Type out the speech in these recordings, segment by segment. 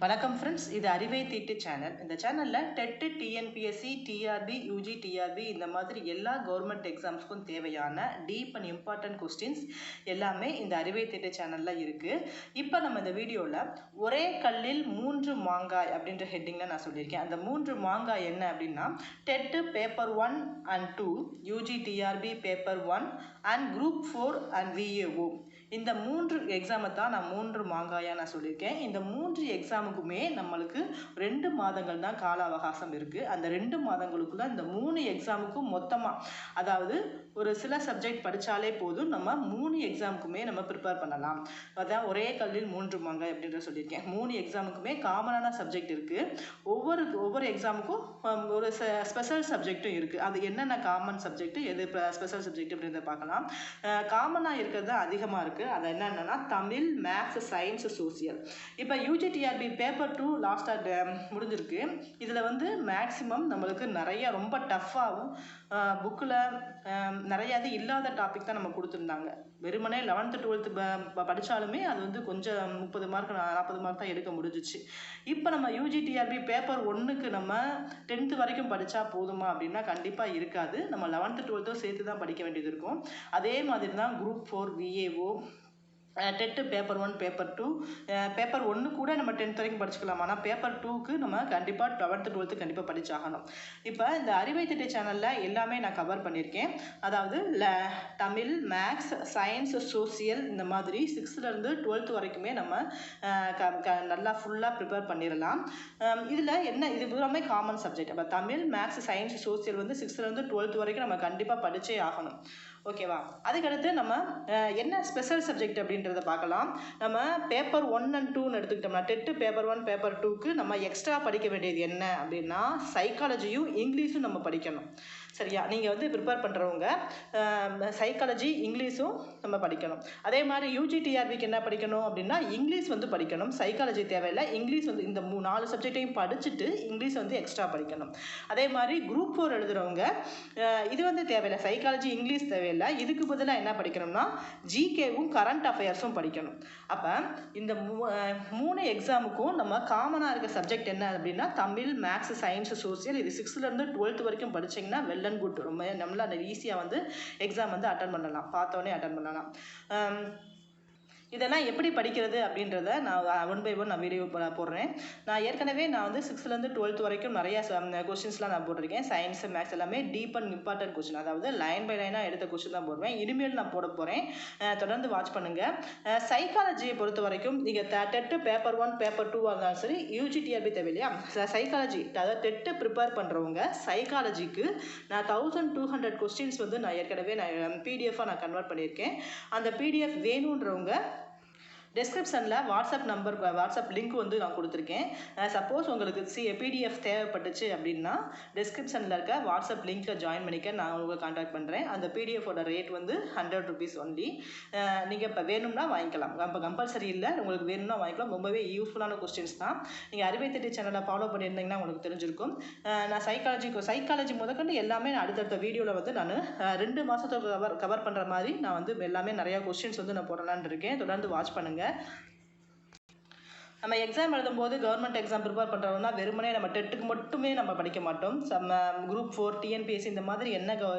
வணக்கம் ஃப்ரெண்ட்ஸ், இது அறிவை தீட்டு சேனல். இந்த சேனலில் TET, TNPSC, TRB, UG, TRB இந்த மாதிரி எல்லா கவர்மெண்ட் எக்ஸாம்ஸ்க்கும் தேவையான டீப் அண்ட் இம்பார்ட்டன்ட் கொஸ்டின்ஸ் எல்லாமே இந்த அறிவை தீட்டு சேனலில் இருக்குது. இப்போ நம்ம இந்த வீடியோவில் ஒரே கல்லில் 3 மாங்காய் அப்படின்ற ஹெட்டிங்கில் நான் சொல்லியிருக்கேன். அந்த 3 மாங்காய் என்ன அப்படின்னா TET paper 1 and 2, UG, TRB paper 1 and group 4 and VAO. இந்த 3 எக்ஸாமை தான் நான் 3 மாங்காயாக நான் சொல்லியிருக்கேன். இந்த 3 எக்ஸாமுக்குமே நம்மளுக்கு 2 மாதங்கள் தான் கால அவகாசம் இருக்குது. அந்த 2 மாதங்களுக்குள்ள இந்த 3 எக்ஸாமுக்கும் மொத்தமாக, அதாவது ஒரு சில சப்ஜெக்ட் படித்தாலே போதும், நம்ம 3 எக்ஸாமுக்குமே நம்ம ப்ரிப்பேர் பண்ணலாம். அதான் ஒரே கல்லில் 3 மாங்காய் அப்படின்ற சொல்லியிருக்கேன். 3 எக்ஸாமுக்குமே காமனான சப்ஜெக்ட் இருக்குது. ஒவ்வொரு எக்ஸாமுக்கும் ஒரு ஸ்பெஷல் சப்ஜெக்டும் இருக்குது. அது என்னென்ன காமன் சப்ஜெக்ட், எது ஸ்பெஷல் சப்ஜெக்ட் அப்படின்றத பார்க்கலாம். காமனாக இருக்கிறது அதிகமாக இருக்குது. அது என்னென்னா தமிழ், மேக்ஸ், சயின்ஸ், சோசியல். இப்போ யூஜிடிஆர்பி பேப்பர் 2 லாஸ்ட்டாக முடிஞ்சிருக்கு. இதில் வந்து மேக்ஸிமம் நம்மளுக்கு நிறைய ரொம்ப டஃப்பாகவும் புக்கில் நிறையாவது இல்லாத டாபிக் தான் நம்ம கொடுத்துருந்தாங்க. வெறுமனே 11th 12th படித்தாலுமே அது வந்து கொஞ்சம் 30 மார்க் 40 மார்க் தான் எடுக்க முடிஞ்சிச்சு. இப்போ நம்ம யூஜிடிஆர்பி பேப்பர் 1க்கு நம்ம 10th வரைக்கும் படித்தா போதுமா அப்படின்னா கண்டிப்பாக இருக்காது. நம்ம 11th 12th சேர்த்து தான் படிக்க வேண்டியது இருக்கும். அதே மாதிரி தான் group 4 VAO, TET paper 1 paper 2. Paper 1 கூட நம்ம 10th வரைக்கும் படிச்சுக்கலாம். ஆனால் பேப்பர் 2க்கு நம்ம கண்டிப்பாக 11th 12th கண்டிப்பாக படிச்சாகணும். இப்போ இந்த அறிவை திட்ட சேனலில் எல்லாமே நான் கவர் பண்ணியிருக்கேன். அதாவது தமிழ், மேக்ஸ், சயின்ஸ், சோசியல் இந்த மாதிரி 6th-லேருந்து 12th வரைக்குமே நம்ம நல்லா ஃபுல்லாக ப்ரிப்பேர் பண்ணிடலாம். இதில் என்ன, இது எல்லாமே காமன் சப்ஜெக்ட். அப்போ தமிழ், மேக்ஸ், சயின்ஸ், சோசியல் வந்து 6th-லேருந்து 12th வரைக்கும் நம்ம கண்டிப்பாக படித்தே ஆகணும். ஓகேவா? அதுக்கடுத்து நம்ம என்ன ஸ்பெஷல் சப்ஜெக்ட் அப்படின்றத பார்க்கலாம். நம்ம பேப்பர் 1 and 2ன்னு எடுத்துக்கிட்டோம்னா டெட்டு பேப்பர் 1 பேப்பர் 2க்கு நம்ம எக்ஸ்ட்ரா படிக்க வேண்டியது என்ன அப்படின்னா சைக்காலஜியும் இங்கிலீஷும் நம்ம படிக்கணும். சரியா? நீங்கள் வந்து ப்ரிப்பேர் பண்ணுறவங்க சைக்காலஜி இங்கிலீஷும் நம்ம படிக்கணும். அதே மாதிரி யூஜிடிஆர்பிக்கு என்ன படிக்கணும் அப்படின்னா இங்கிலீஷ் வந்து படிக்கணும். சைக்காலஜி தேவையில்லை. இங்கிலீஷ் வந்து இந்த 4 சப்ஜெக்டையும் படிச்சுட்டு இங்கிலீஷ் வந்து எக்ஸ்ட்ரா படிக்கணும். அதே மாதிரி குரூப் 4 எழுதுகிறவங்க இது வந்து தேவையில்லை. சைக்காலஜி இங்கிலீஷ் தேவையில்லை. இதுக்கு பதிலாக என்ன படிக்கணும்னா ஜிகேவும் கரண்ட் அஃபேர்ஸும் படிக்கணும். அப்போ இந்த 3 எக்ஸாமுக்கும் நம்ம காமனாக இருக்க சப்ஜெக்ட் என்ன அப்படின்னா தமிழ், மேக்ஸ், சயின்ஸ், சோசியல். இது 6th-லேருந்து 12th வரைக்கும் படிச்சிங்கன்னா வெல் அண்ட் குட். ரொம்ப நம்மளால் ஈஸியாக வந்து எக்ஸாம் வந்து அட்டன் பண்ணலாம். பார்த்தோன்னே அட்டன் பண்ணலாம். இதெல்லாம் எப்படி படிக்கிறது அப்படின்றத நான் 1 by 1 நான் வீடியோ போடுறேன். நான் ஏற்கனவே வந்து 6th-லேருந்து 12th வரைக்கும் நிறையா கொஸ்டின்ஸ்லாம் நான் போட்டிருக்கேன். சயின்ஸ், மேக்ஸ் எல்லாமே டீப் அண்ட் இம்பார்ட்டன்ட் கொஸ்டின், அதாவது லைன் பை லைனாக எடுத்த கொஸ்டின் தான் போடுவேன். இனிமேல் நான் போட போகிறேன். தொடர்ந்து வாட்ச் பண்ணுங்கள். சைக்காலஜியை பொறுத்த வரைக்கும் நீங்கள் டெட்டு பேப்பர் 1 பேப்பர் 2 இருந்தாலும் சரி, யூஜிடிஆர்பி தேவையில்லையா, சைக்காலஜி அதாவது டெட்டு ப்ரிப்பேர் பண்ணுறவங்க சைக்காலஜிக்கு நான் 1200 கொஸ்டின்ஸ் வந்து நான் ஏற்கனவே பிடிஎஃபாக நான் கன்வெர்ட் பண்ணியிருக்கேன். அந்த பிடிஎஃப் வேணுன்றவங்க டிஸ்கிரிப்ஷனில் வாட்ஸ்அப் லிங்க் வந்து நான் கொடுத்துருக்கேன். சப்போஸ் உங்களுக்கு பிடிஎஃப் தேவைப்பட்டுச்சு அப்படின்னா டிஸ்கிரிப்ஷனில் இருக்க வாட்ஸ்அப் லிங்க்கில் ஜாயின் பண்ணிக்க நான் உங்களுக்கு கான்டாக்ட் பண்ணுறேன். அந்த பிடிஎஃபோட ரேட் வந்து 100 rupees ஒன்லி. நீங்கள் இப்போ வேணும்னா வாங்கிக்கலாம். இப்போ கம்பல்சரி இல்லை, உங்களுக்கு வேணும்னா வாங்கிக்கலாம். ரொம்பவே யூஸ்ஃபுல்லான கொஸ்டின்ஸ் தான். நீங்கள் அறிவை திட்ட சேனலை ஃபாலோ பண்ணியிருந்தீங்கன்னா உங்களுக்கு தெரிஞ்சிருக்கும். நான் சைக்காலஜி முதற்கொண்டு எல்லாமே நான் அடுத்தடுத்த வீடியோவில் வந்து நான் 2 மாதத்துக்கு கவர் பண்ணுற மாதிரி நான் வந்து எல்லாமே நிறையா கொஸ்டின்ஸ் வந்து நான் போடலான்னு இருக்கேன். தொடர்ந்து வாட்ச் பண்ணுங்கள். நம்ம எக்ஸாம் எழுதும்போது கவர்மெண்ட் எக்ஸாம் ப்ரிப்பேர் பண்ணுறோம்னா வெறுமனே நம்ம டெட்டுக்கு மட்டுமே நம்ம படிக்க மாட்டோம். குரூப் 4 டிஎன்பிஎஸ்சி இந்த மாதிரி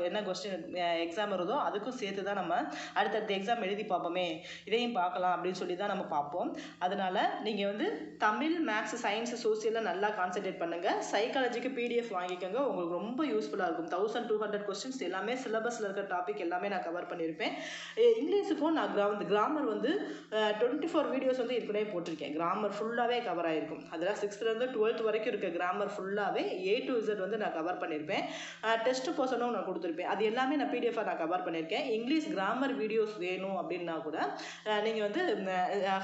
என்ன கொஸ்டின் எக்ஸாம் வருதோ அதுக்கும் சேர்த்து தான் நம்ம அடுத்தடுத்த எக்ஸாம் எழுதி பார்ப்போமே, இதையும் பார்க்கலாம் அப்படின்னு சொல்லி தான் நம்ம பார்ப்போம். அதனால் நீங்கள் வந்து தமிழ், மேக்ஸ், சயின்ஸ், சோசியலில் நல்லா கான்சன்ட்ரேட் பண்ணுங்கள். சைக்காலஜிக்கு பிடிஎஃப் வாங்கிக்கோங்க. உங்களுக்கு ரொம்ப யூஸ்ஃபுல்லாக இருக்கும். 1200 கொஸ்டின்ஸ் எல்லாமே சிலபஸில் இருக்கிற டாபிக் எல்லாமே நான் கவர் பண்ணியிருப்பேன். இங்கிலீஷுக்கும் நான் கிராமர் வந்து 24 வீடியோஸ் வந்து ஏற்கனவே போட்டிருக்கேன். கிராமர் ஃபுல்லாகவே கவர் ஆகிருக்கும். அதில் 6th-லேருந்து 12th வரைக்கும் இருக்க கிராமர் ஃபுல்லாகவே A to Z வந்து நான் கவர் பண்ணியிருப்பேன். டெஸ்ட் போர்ஷனும் நான் கொடுத்துருப்பேன். அது எல்லாமே நான் பிடிஎஃபாக நான் கவர் பண்ணியிருக்கேன். இங்கிலீஷ் கிராமர் வீடியோஸ் வேணும் அப்படின்னா கூட நீங்கள் வந்து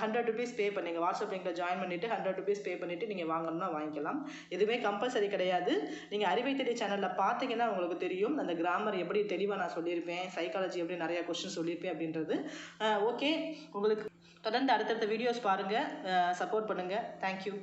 100 rupees பே பண்ணுங்க. வாட்ஸ்அப் லிங்கில் ஜாயின் பண்ணிவிட்டு 100 rupees பே பண்ணிவிட்டு நீங்கள் வாங்கணும்னா வாங்கிக்கலாம். எதுவுமே கம்பல்சரி கிடையாது. நீங்கள் அறிவை திட்ட சேனலில் பார்த்தீங்கன்னா உங்களுக்கு தெரியும் அந்த கிராமர் எப்படி தெளிவாக நான் சொல்லியிருப்பேன், சைக்காலஜி எப்படி நிறையா கொஸ்டின் சொல்லியிருப்பேன் அப்படின்றது. ஓகே, உங்களுக்கு தொடர்ந்து அடுத்தடுத்த வீடியோஸ் பாருங்கள், சப்போர்ட் பண்ணுங்கள். தேங்க்யூ.